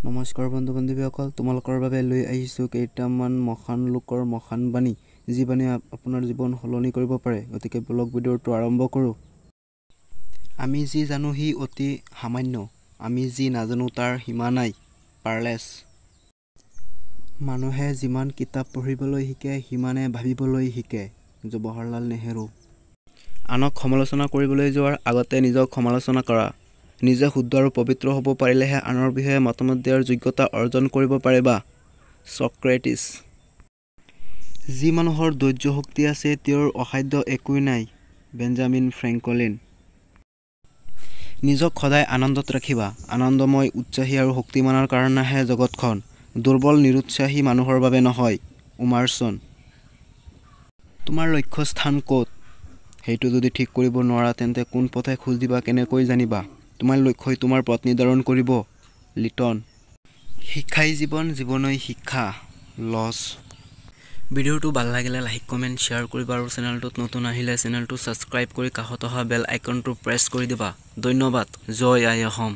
নমস্কাৰ বন্ধু বান্ধৱীসকল, তোমালোকৰ বাবে লৈ আহিছোঁ কেইটামান মহান লোকৰ মহান বাণী, যি বাণী আপোনাৰ জীৱন সলনি কৰিব পাৰে। গতিকে ব্লগ ভিডিঅ'টো আৰম্ভ কৰোঁ। আমি যি জানো সি অতি সামান্য, আমি যি নাজানো তাৰ সীমা নাই। পাৰলেছ। মানুহে যিমান কিতাপ পঢ়িবলৈ শিকে সিমানে ভাবিবলৈ শিকে। জৱাহৰলাল নেহৰু। আনক সমালোচনা কৰিবলৈ যোৱাৰ আগতে নিজক সমালোচনা কৰা। নিজে শুদ্ধ আৰু পবিত্ৰ হ'ব পাৰিলেহে আনৰ বিষয়ে মতামত দিয়াৰ যোগ্যতা অৰ্জন কৰিব পাৰিবা। ছক্ৰেটিছ। যি মানুহৰ ধৈৰ্য শক্তি আছে তেওঁৰ অসাধ্য একোৱেই নাই। Benjamin Franklin. নিজক সদায় আনন্দত ৰাখিবা। আনন্দময়, উৎসাহী আৰু শক্তিমানৰ কাৰণেহে জগতখন, দুৰ্বল নিৰুৎসাহী মানুহৰ বাবে নহয়। উমাৰচন। তোমাৰ লক্ষ্যস্থান ক'ত সেইটো যদি ঠিক কৰিব নোৱাৰা তেন্তে কোন পথে খোজ দিবা কেনেকৈ জানিবা। তোমাৰ লক্ষ্যই তোমাৰ পথ নিৰ্ধাৰণ কৰিব। লিটন। শিক্ষাই জীৱন, জীৱনই শিক্ষা। লছ। ভিডিঅ'টো ভাল লাগিলে লাইক কমেণ্ট শ্বেয়াৰ কৰিবা আৰু চেনেলটোত নতুন আহিলে চেনেলটো ছাবস্ক্ৰাইব কৰি কাষত অহা বেল আইকনটো প্ৰেছ কৰি দিবা। ধন্যবাদ। জয় আই অসম।